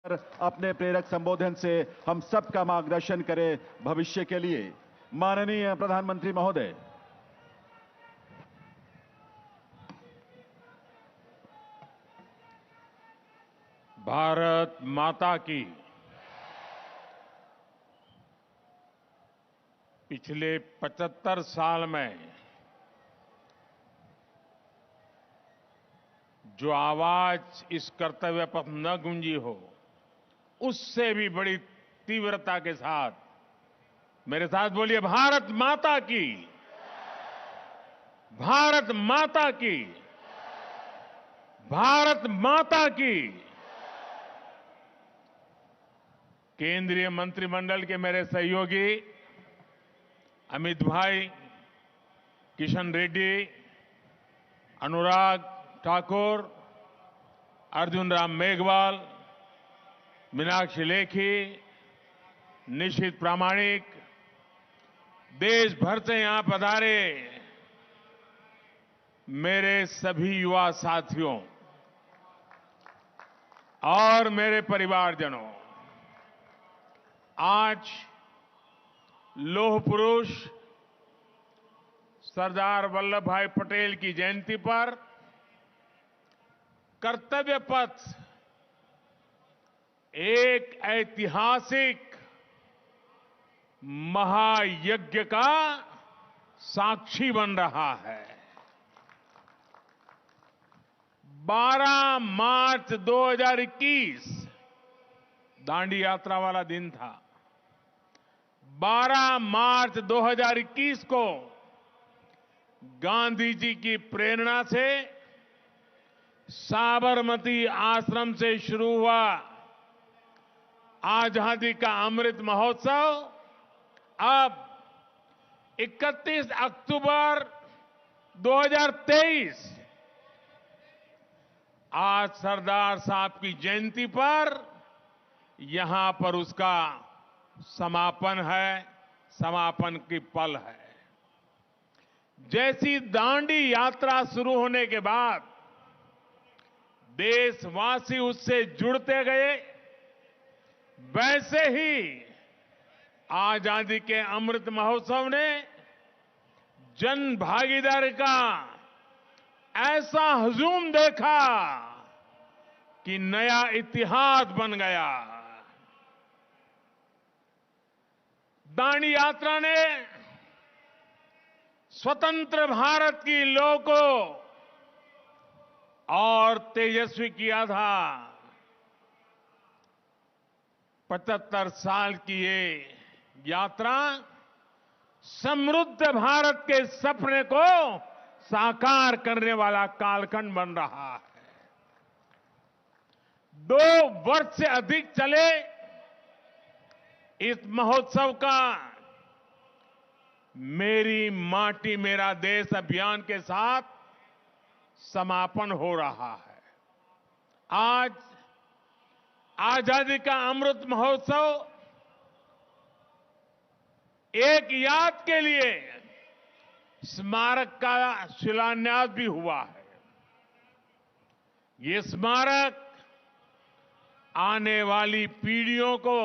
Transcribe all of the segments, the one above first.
अपने प्रेरक संबोधन से हम सबका मार्गदर्शन करें भविष्य के लिए। माननीय प्रधानमंत्री महोदय। भारत माता की। पिछले 75 साल में जो आवाज इस कर्तव्य पथ न गूंजी हो, उससे भी बड़ी तीव्रता के साथ मेरे साथ बोलिए, भारत माता की। भारत माता की। भारत माता की। केंद्रीय मंत्रिमंडल के मेरे सहयोगी अमित भाई, किशन रेड्डी, अनुराग ठाकुर, अर्जुन राम मेघवाल, मीनाक्षी लेखी, निशित प्रामाणिक, देश भर से यहां पधारे मेरे सभी युवा साथियों और मेरे परिवारजनों, आज लौह पुरुष सरदार वल्लभ भाई पटेल की जयंती पर कर्तव्य पथ एक ऐतिहासिक महायज्ञ का साक्षी बन रहा है। 12 मार्च 2021 दांडी यात्रा वाला दिन था। 12 मार्च 2021 को गांधी जी की प्रेरणा से साबरमती आश्रम से शुरू हुआ आजादी का अमृत महोत्सव अब 31 अक्टूबर 2023 आज सरदार साहब की जयंती पर यहां पर उसका समापन है, समापन की पल है। जैसी दांडी यात्रा शुरू होने के बाद देशवासी उससे जुड़ते गए, वैसे ही आजादी के अमृत महोत्सव ने जन भागीदारी का ऐसा हुजूम देखा कि नया इतिहास बन गया। दांडी यात्रा ने स्वतंत्र भारत की लौ को और तेजस्वी किया था। 75 साल की ये यात्रा समृद्ध भारत के सपने को साकार करने वाला कालखंड बन रहा है। 2 वर्ष से अधिक चले इस महोत्सव का मेरी माटी मेरा देश अभियान के साथ समापन हो रहा है। आज आजादी का अमृत महोत्सव एक याद के लिए स्मारक का शिलान्यास भी हुआ है। ये स्मारक आने वाली पीढ़ियों को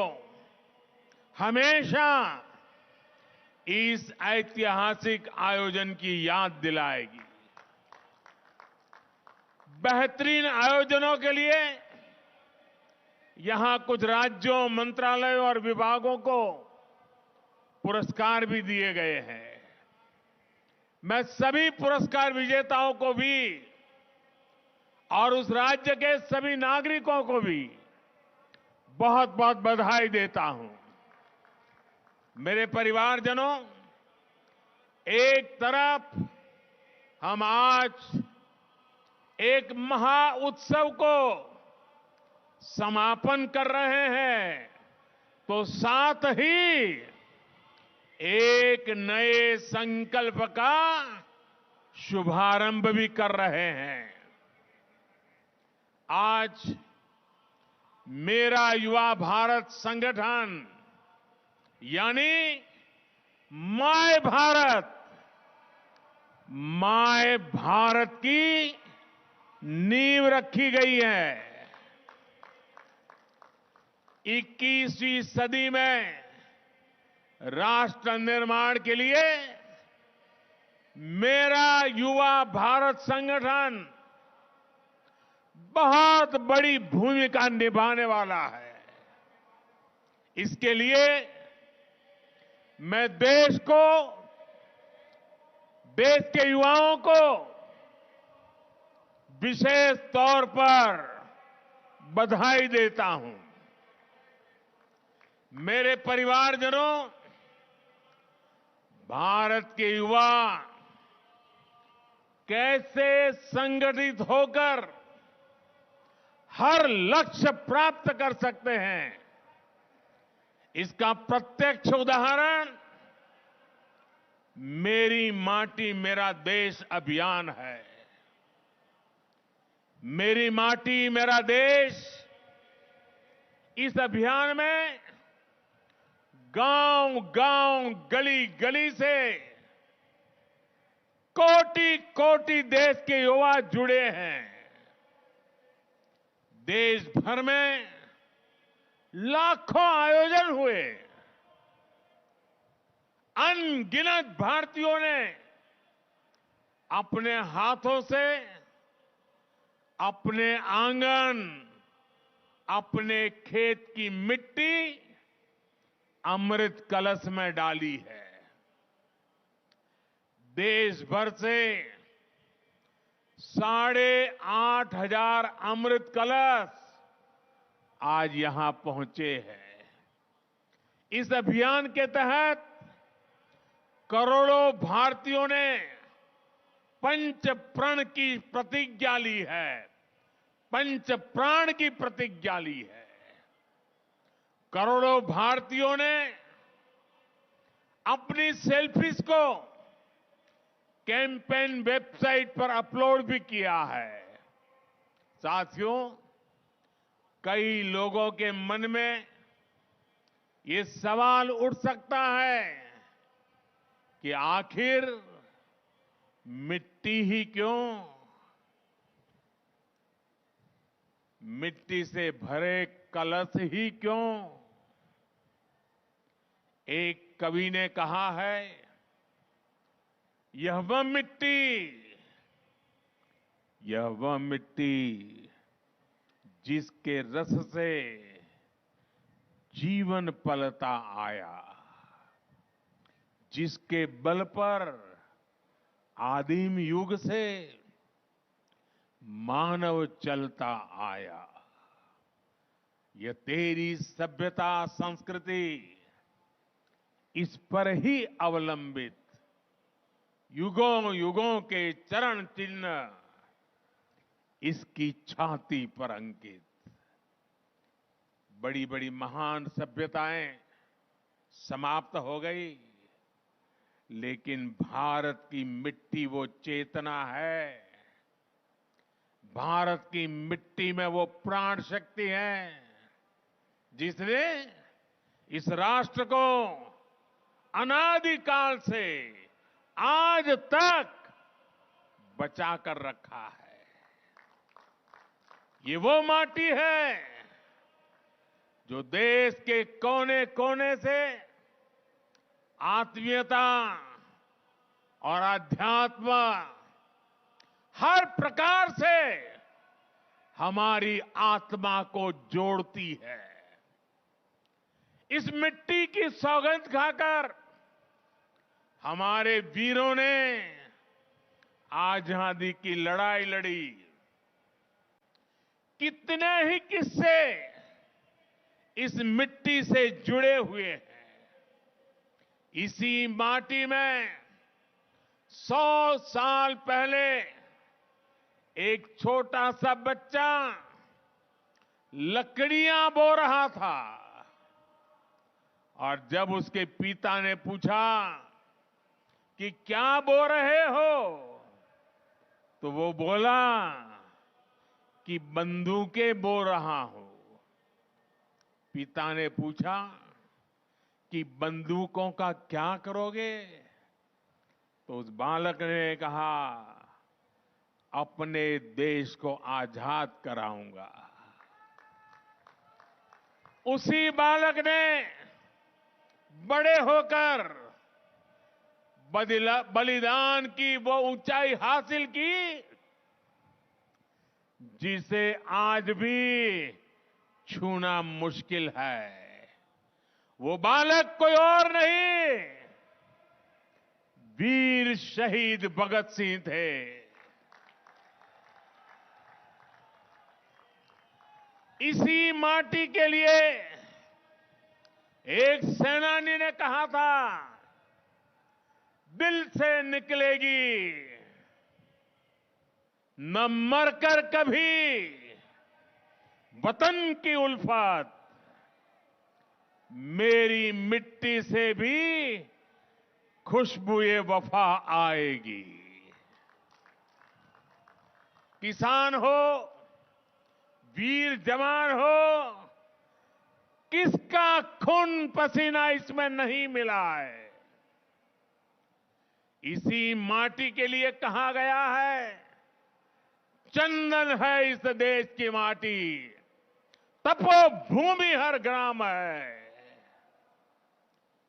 हमेशा इस ऐतिहासिक आयोजन की याद दिलाएगी। बेहतरीन आयोजनों के लिए यहां कुछ राज्यों, मंत्रालयों और विभागों को पुरस्कार भी दिए गए हैं। मैं सभी पुरस्कार विजेताओं को भी और उस राज्य के सभी नागरिकों को भी बहुत बहुत बधाई देता हूं। मेरे परिवारजनों, एक तरफ हम आज एक महा उत्सव को समापन कर रहे हैं, तो साथ ही एक नए संकल्प का शुभारंभ भी कर रहे हैं। आज मेरा युवा भारत संगठन यानी माय भारत, माय भारत की नींव रखी गई है। 21वीं सदी में राष्ट्र निर्माण के लिए मेरा युवा भारत संगठन बहुत बड़ी भूमिका निभाने वाला है। इसके लिए मैं देश के युवाओं को विशेष तौर पर बधाई देता हूं। मेरे परिवारजनों, भारत के युवा कैसे संगठित होकर हर लक्ष्य प्राप्त कर सकते हैं, इसका प्रत्यक्ष उदाहरण मेरी माटी मेरा देश अभियान है। मेरी माटी मेरा देश इस अभियान में गांव-गांव, गली-गली से कोटि-कोटि देश के युवा जुड़े हैं। देश भर में लाखों आयोजन हुए। अनगिनत भारतीयों ने अपने हाथों से अपने आंगन, अपने खेत की मिट्टी अमृत कलश में डाली है। देश भर से 8,500 अमृत कलश आज यहां पहुंचे हैं। इस अभियान के तहत करोड़ों भारतीयों ने पंच प्रण की प्रतिज्ञा ली है। पंच प्राण की प्रतिज्ञा ली है। करोड़ों भारतीयों ने अपनी सेल्फीज को कैंपेन वेबसाइट पर अपलोड भी किया है। साथियों, कई लोगों के मन में ये सवाल उठ सकता है कि आखिर मिट्टी ही क्यों? मिट्टी से भरे कलश ही क्यों? एक कवि ने कहा है, यह वह मिट्टी जिसके रस से जीवन पलता आया, जिसके बल पर आदिम युग से मानव चलता आया। यह तेरी सभ्यता संस्कृति इस पर ही अवलंबित युगों युगों के चरण चिन्ह इसकी छाती पर अंकित। बड़ी बड़ी महान सभ्यताएं समाप्त हो गई, लेकिन भारत की मिट्टी वो चेतना है, भारत की मिट्टी में वो प्राण शक्ति है जिसने इस राष्ट्र को अनादिकाल से आज तक बचा कर रखा है। ये वो माटी है जो देश के कोने कोने से आत्मीयता और अध्यात्म हर प्रकार से हमारी आत्मा को जोड़ती है। इस मिट्टी की सौगंध खाकर हमारे वीरों ने आजादी की लड़ाई लड़ी। कितने ही किस्से इस मिट्टी से जुड़े हुए हैं। इसी माटी में 100 साल पहले एक छोटा सा बच्चा लकड़ियां बो रहा था और जब उसके पिता ने पूछा कि क्या बो रहे हो, तो वो बोला कि बंदूकें बो रहा हूं। पिता ने पूछा कि बंदूकों का क्या करोगे? तो उस बालक ने कहा, अपने देश को आजाद कराऊंगा। उसी बालक ने बड़े होकर बलिदान की वो ऊंचाई हासिल की जिसे आज भी छूना मुश्किल है। वो बालक कोई और नहीं, वीर शहीद भगत सिंह थे। इसी माटी के लिए एक सेनानी ने कहा था, दिल से निकलेगी न मरकर कभी वतन की उल्फत, मेरी मिट्टी से भी खुशबुए वफा आएगी। किसान हो, वीर जवान हो, किसका खून पसीना इसमें नहीं मिला है। इसी माटी के लिए कहा गया है, चंदन है इस देश की माटी, तपोभूमि हर ग्राम है।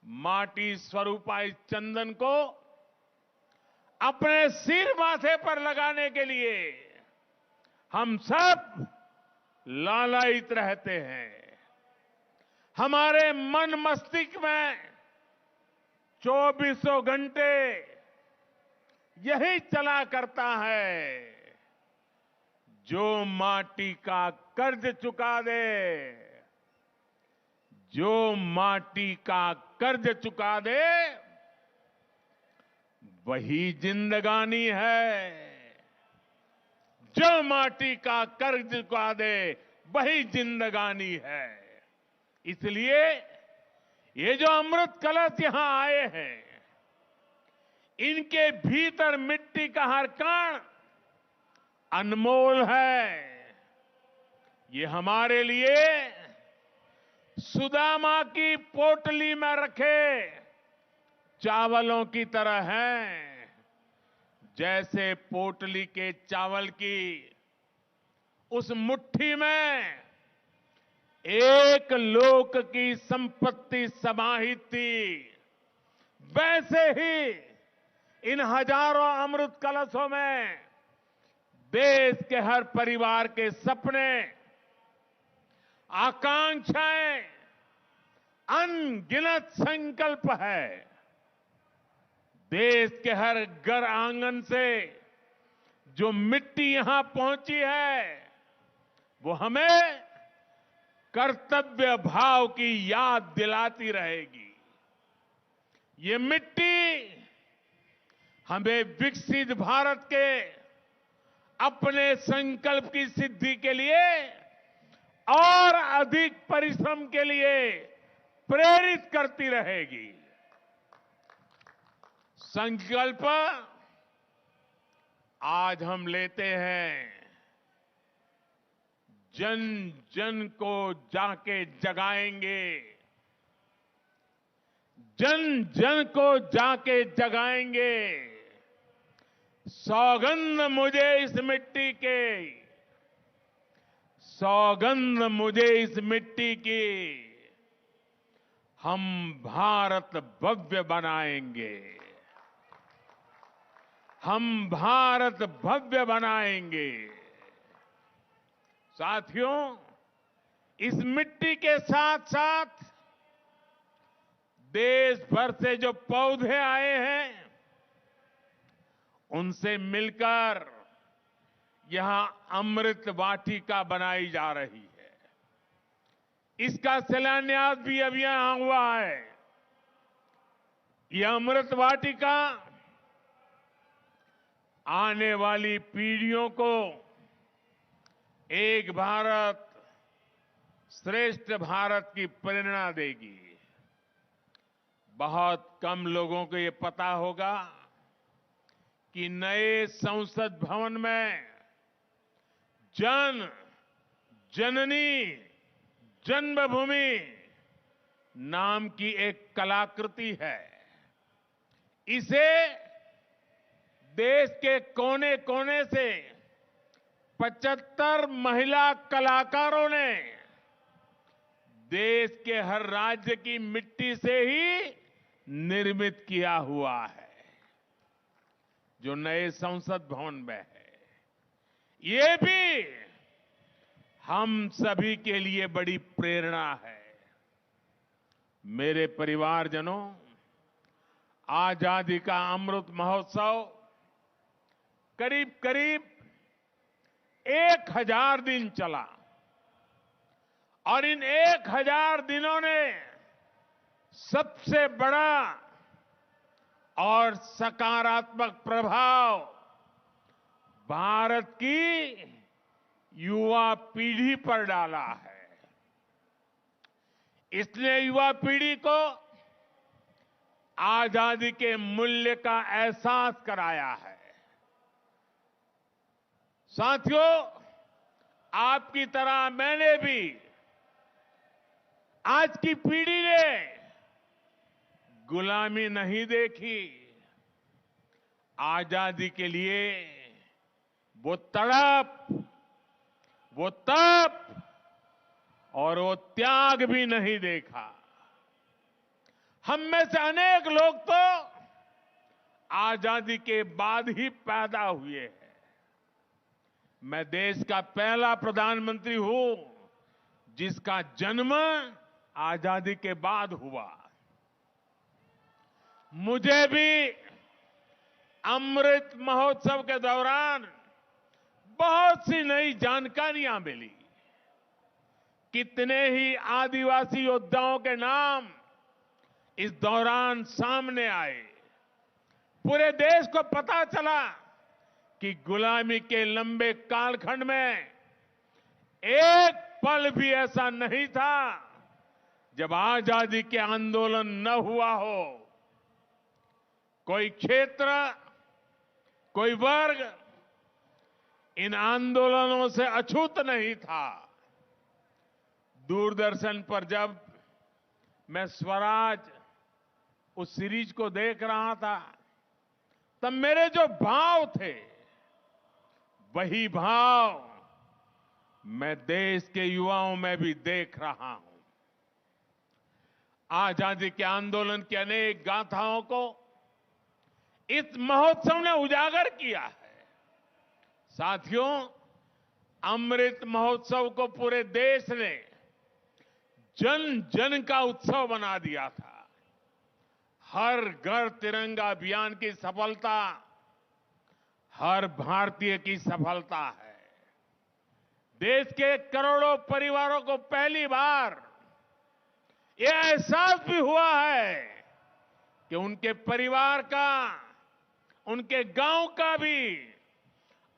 माटी स्वरूपा इस चंदन को अपने सिर माथे पर लगाने के लिए हम सब लालायित रहते हैं। हमारे मन मस्तिष्क में 24 घंटे यही चला करता है, जो माटी का कर्ज चुका दे, जो माटी का कर्ज चुका दे, वही जिंदगानी है। जो माटी का कर्ज चुका दे, वही जिंदगानी है। इसलिए ये जो अमृत कलश यहां आए हैं, इनके भीतर मिट्टी का हर कण अनमोल है। ये हमारे लिए सुदामा की पोटली में रखे चावलों की तरह हैं। जैसे पोटली के चावल की उस मुट्ठी में एक लोक की संपत्ति समाहित थी, वैसे ही इन हजारों अमृत कलशों में देश के हर परिवार के सपने, आकांक्षाएं, अनगिनत संकल्प है। देश के हर घर आंगन से जो मिट्टी यहां पहुंची है, वो हमें कर्तव्य भाव की याद दिलाती रहेगी। ये मिट्टी हमें विकसित भारत के अपने संकल्प की सिद्धि के लिए और अधिक परिश्रम के लिए प्रेरित करती रहेगी। संकल्प आज हम लेते हैं, जन जन को जाके जगाएंगे, जन जन को जाके जगाएंगे। सौगंध मुझे इस मिट्टी के, सौगंध मुझे इस मिट्टी की, हम भारत भव्य बनाएंगे, हम भारत भव्य बनाएंगे। साथियों, इस मिट्टी के साथ साथ देश भर से जो पौधे आए हैं, उनसे मिलकर यहां अमृत वाटिका बनाई जा रही है। इसका शिलान्यास भी अभी यहां हुआ है। यह अमृत वाटिका आने वाली पीढ़ियों को एक भारत श्रेष्ठ भारत की प्रेरणा देगी। बहुत कम लोगों को ये पता होगा कि नए संसद भवन में जन जननी जन्मभूमि नाम की एक कलाकृति है। इसे देश के कोने कोने से 75 महिला कलाकारों ने देश के हर राज्य की मिट्टी से ही निर्मित किया हुआ है, जो नए संसद भवन में है। ये भी हम सभी के लिए बड़ी प्रेरणा है। मेरे परिवारजनों, आजादी का अमृत महोत्सव करीब करीब 1000 दिन चला और इन 1000 दिनों ने सबसे बड़ा और सकारात्मक प्रभाव भारत की युवा पीढ़ी पर डाला है। इसने युवा पीढ़ी को आजादी के मूल्य का एहसास कराया है। साथियों, आपकी तरह मैंने भी आज की पीढ़ी ने गुलामी नहीं देखी। आजादी के लिए वो तड़प, वो तप और वो त्याग भी नहीं देखा। हम में से अनेक लोग तो आजादी के बाद ही पैदा हुए हैं। मैं देश का पहला प्रधानमंत्री हूं जिसका जन्म आजादी के बाद हुआ। मुझे भी अमृत महोत्सव के दौरान बहुत सी नई जानकारियां मिली। कितने ही आदिवासी योद्धाओं के नाम इस दौरान सामने आए। पूरे देश को पता चला कि गुलामी के लंबे कालखंड में एक पल भी ऐसा नहीं था जब आजादी के आंदोलन न हुआ हो। कोई क्षेत्र, कोई वर्ग इन आंदोलनों से अछूत नहीं था। दूरदर्शन पर जब मैं स्वराज उस सीरीज को देख रहा था, तब मेरे जो भाव थे वही भाव मैं देश के युवाओं में भी देख रहा हूं। आजादी के आंदोलन की अनेक गाथाओं को इस महोत्सव ने उजागर किया है। साथियों, अमृत महोत्सव को पूरे देश ने जन जन का उत्सव बना दिया था। हर घर तिरंगा अभियान की सफलता हर भारतीय की सफलता है। देश के करोड़ों परिवारों को पहली बार यह एहसास भी हुआ है कि उनके परिवार का, उनके गांव का भी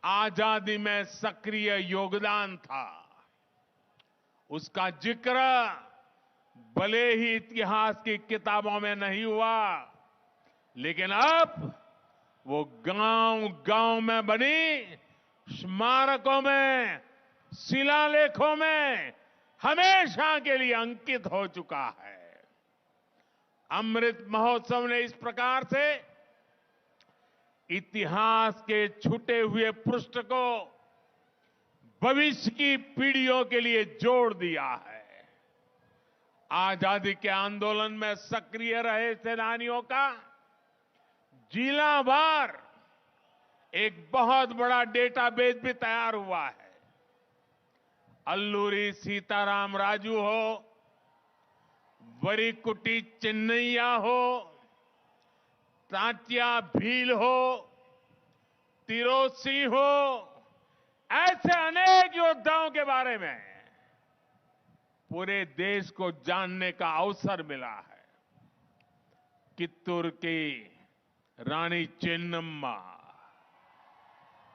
आजादी में सक्रिय योगदान था। उसका जिक्र भले ही इतिहास की किताबों में नहीं हुआ, लेकिन अब वो गांव गांव में बनी स्मारकों में, शिलालेखों में हमेशा के लिए अंकित हो चुका है। अमृत महोत्सव ने इस प्रकार से इतिहास के छूटे हुए पृष्ठ को भविष्य की पीढ़ियों के लिए जोड़ दिया है। आजादी के आंदोलन में सक्रिय रहे सेनानियों का जिलावार एक बहुत बड़ा डेटाबेस भी तैयार हुआ है। अल्लूरी सीताराम राजू हो, वरीकुटी चिन्नैया हो, तांतिया भील हो, तिरोत सिंह हो, ऐसे अनेक योद्धाओं के बारे में पूरे देश को जानने का अवसर मिला है। कित्तूर की रानी चेन्नम्मा,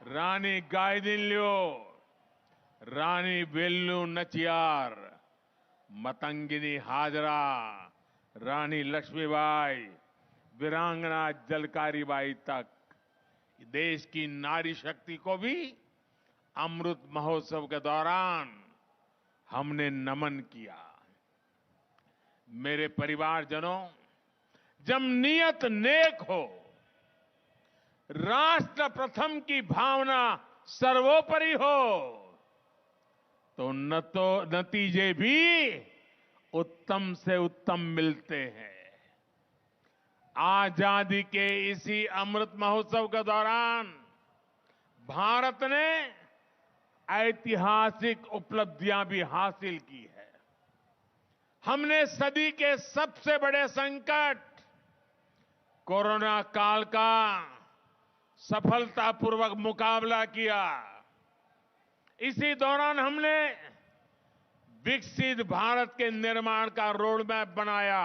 रानी गाइदिन्ल्यो, रानी वेल्लू नचियार, मतंगिनी हाजरा, रानी लक्ष्मीबाई, वीरांगना जलकारीबाई तक देश की नारी शक्ति को भी अमृत महोत्सव के दौरान हमने नमन किया। मेरे परिवारजनों, जब नियत नेक हो, राष्ट्र प्रथम की भावना सर्वोपरि हो, तो नतीजे भी उत्तम से उत्तम मिलते हैं। आजादी के इसी अमृत महोत्सव के दौरान भारत ने ऐतिहासिक उपलब्धियां भी हासिल की है। हमने सदी के सबसे बड़े संकट कोरोना काल का सफलतापूर्वक मुकाबला किया। इसी दौरान हमने विकसित भारत के निर्माण का रोड मैप बनाया।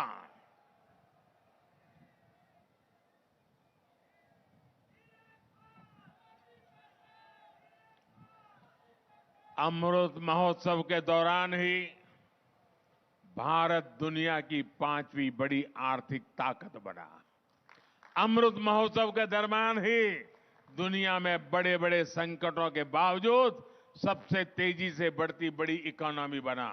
अमृत महोत्सव के दौरान ही भारत दुनिया की 5वीं बड़ी आर्थिक ताकत बना। अमृत महोत्सव के दरमियान ही दुनिया में बड़े बड़े संकटों के बावजूद सबसे तेजी से बढ़ती बड़ी इकोनॉमी बना।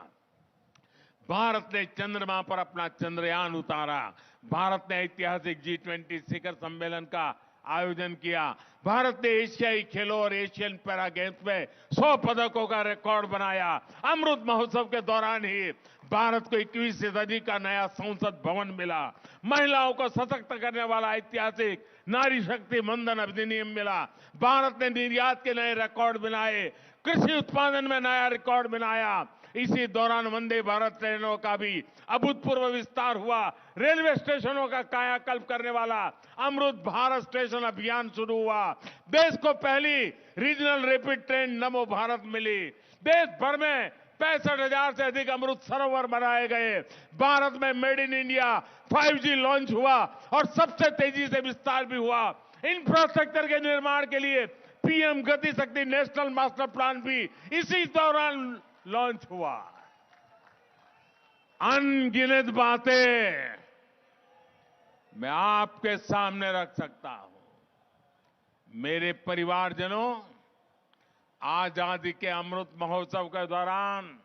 भारत ने चंद्रमा पर अपना चंद्रयान उतारा। भारत ने ऐतिहासिक G20 शिखर सम्मेलन का आयोजन किया। भारत ने एशियाई खेलों और एशियन पैरा गेम्स में 100 पदकों का रिकॉर्ड बनाया। अमृत महोत्सव के दौरान ही भारत को 21वीं सदी का नया संसद भवन मिला। महिलाओं को सशक्त करने वाला ऐतिहासिक नारी शक्ति मंदन अधिनियम मिला। भारत ने निर्यात के नए रिकॉर्ड बनाए। कृषि उत्पादन में नया रिकॉर्ड बनाया। इसी दौरान वंदे भारत ट्रेनों का भी अभूतपूर्व विस्तार हुआ। रेलवे स्टेशनों का कायाकल्प करने वाला अमृत भारत स्टेशन अभियान शुरू हुआ। देश को पहली रीजनल रैपिड ट्रेन नमो भारत मिली। देश भर में 65,000 से अधिक अमृत सरोवर बनाए गए। भारत में made in India 5G launch हुआ और सबसे तेजी से विस्तार भी हुआ। इंफ्रास्ट्रक्चर के निर्माण के लिए पीएम गति शक्ति नेशनल मास्टर प्लान भी इसी दौरान लॉन्च हुआ। अनगिनत बातें मैं आपके सामने रख सकता हूं। मेरे परिवारजनों, आजादी के अमृत महोत्सव के दौरान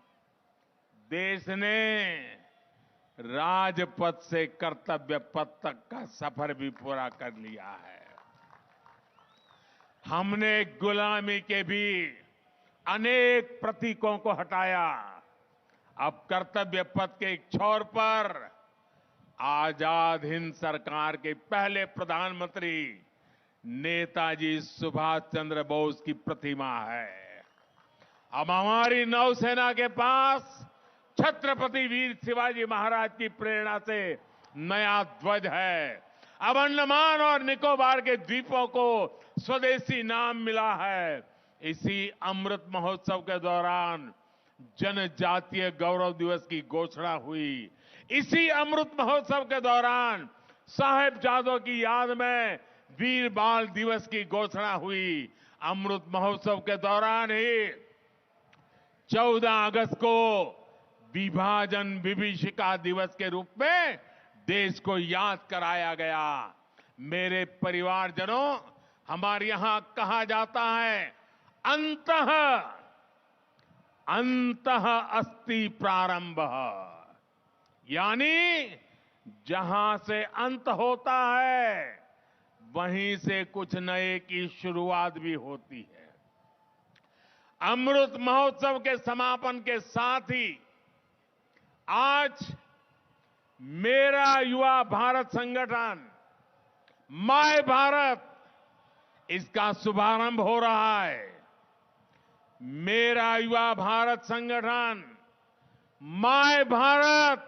देश ने राजपथ से कर्तव्य पथ तक का सफर भी पूरा कर लिया है। हमने गुलामी के भी अनेक प्रतीकों को हटाया। अब कर्तव्य पथ के एक छोर पर आजाद हिंद सरकार के पहले प्रधानमंत्री नेताजी सुभाष चंद्र बोस की प्रतिमा है। अब हमारी नौसेना के पास छत्रपति वीर शिवाजी महाराज की प्रेरणा से नया ध्वज है। अब अंडमान और निकोबार के द्वीपों को स्वदेशी नाम मिला है। इसी अमृत महोत्सव के दौरान जनजातीय गौरव दिवस की घोषणा हुई। इसी अमृत महोत्सव के दौरान साहिबजादों की याद में वीर बाल दिवस की घोषणा हुई। अमृत महोत्सव के दौरान ही 14 अगस्त को विभाजन विभीषिका दिवस के रूप में देश को याद कराया गया। मेरे परिवारजनों, हमारे यहां कहा जाता है, अंतः अस्ति प्रारंभ, यानी जहां से अंत होता है वहीं से कुछ नए की शुरुआत भी होती है। अमृत महोत्सव के समापन के साथ ही आज मेरा युवा भारत संगठन माय भारत, इसका शुभारंभ हो रहा है। मेरा युवा भारत संगठन माय भारत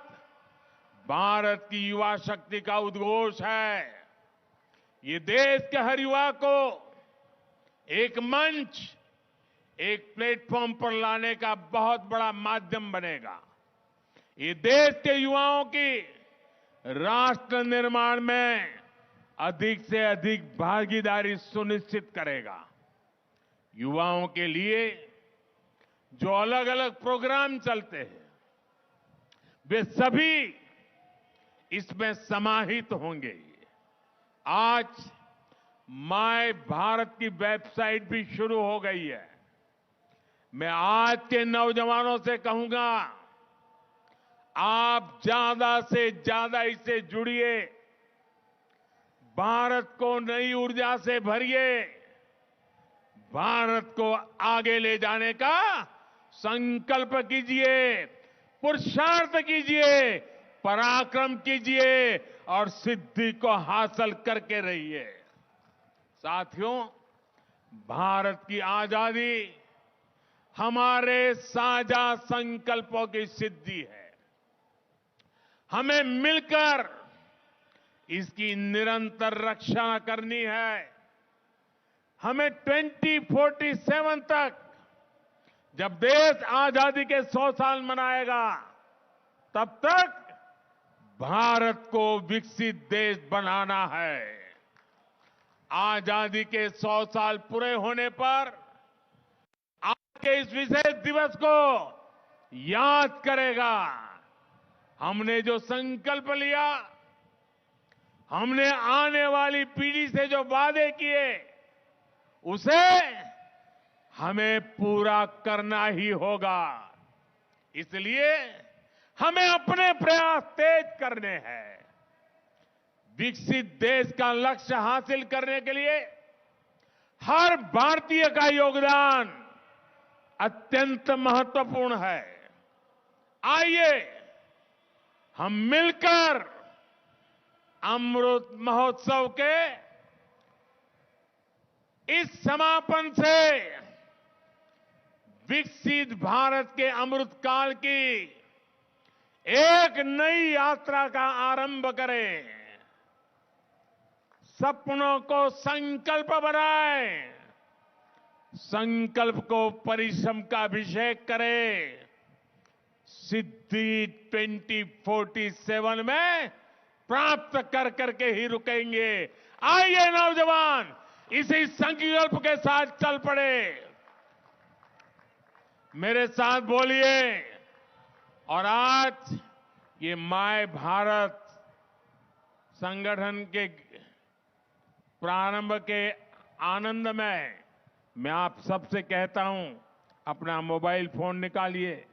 भारत की युवा शक्ति का उद्घोष है। ये देश के हर युवा को एक मंच, एक प्लेटफॉर्म पर लाने का बहुत बड़ा माध्यम बनेगा। ये देश के युवाओं की राष्ट्र निर्माण में अधिक से अधिक भागीदारी सुनिश्चित करेगा। युवाओं के लिए जो अलग अलग प्रोग्राम चलते हैं वे सभी इसमें समाहित होंगे। आज माय भारत की वेबसाइट भी शुरू हो गई है। मैं आज के नौजवानों से कहूंगा, आप ज्यादा से ज्यादा इससे जुड़िए, भारत को नई ऊर्जा से भरिए, भारत को आगे ले जाने का संकल्प कीजिए। पुरुषार्थ कीजिए, पराक्रम कीजिए और सिद्धि को हासिल करके रहिए। साथियों, भारत की आजादी हमारे साझा संकल्पों की सिद्धि है। हमें मिलकर इसकी निरंतर रक्षा करनी है। हमें 2047 तक, जब देश आजादी के 100 साल मनाएगा, तब तक भारत को विकसित देश बनाना है। आजादी के 100 साल पूरे होने पर आज के इस विशेष दिवस को याद करेगा। हमने जो संकल्प लिया, हमने आने वाली पीढ़ी से जो वादे किए, उसे हमें पूरा करना ही होगा। इसलिए हमें अपने प्रयास तेज करने हैं। विकसित देश का लक्ष्य हासिल करने के लिए हर भारतीय का योगदान अत्यंत महत्वपूर्ण है। आइए हम मिलकर अमृत महोत्सव के इस समापन से विकसित भारत के अमृत काल की एक नई यात्रा का आरंभ करें। सपनों को संकल्प बनाएं, संकल्प को परिश्रम का अभिषेक करें। सिद्धि 2047 में प्राप्त कर करके ही रुकेंगे। आइए नौजवान, इसी संकल्प के साथ चल पड़े। मेरे साथ बोलिए। और आज ये माय भारत संगठन के प्रारंभ के आनंद में मैं आप सबसे कहता हूं, अपना मोबाइल फोन निकालिए,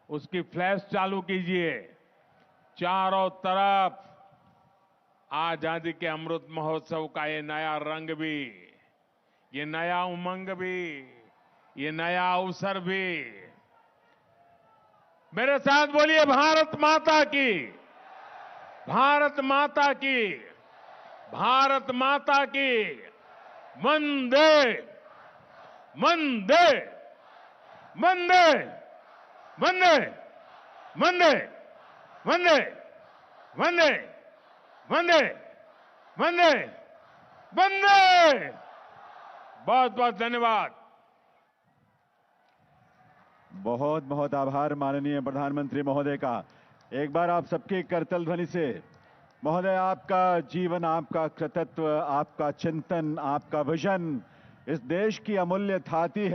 उसकी फ्लैश चालू कीजिए। चारों तरफ आजादी के अमृत महोत्सव का ये नया रंग भी, ये नया उमंग भी, ये नया अवसर भी। मेरे साथ बोलिए, भारत माता की, भारत माता की, भारत माता की। वंदे वंदे वंदे वंदे वंदे वंदे वंदे वंदे वंदे वंदे। बहुत बहुत धन्यवाद। बहुत बहुत आभार माननीय प्रधानमंत्री महोदय का। एक बार आप सबके करतल ध्वनि से, महोदय, आपका जीवन, आपका कृतित्व, आपका चिंतन, आपका विजन इस देश की अमूल्य थाती है।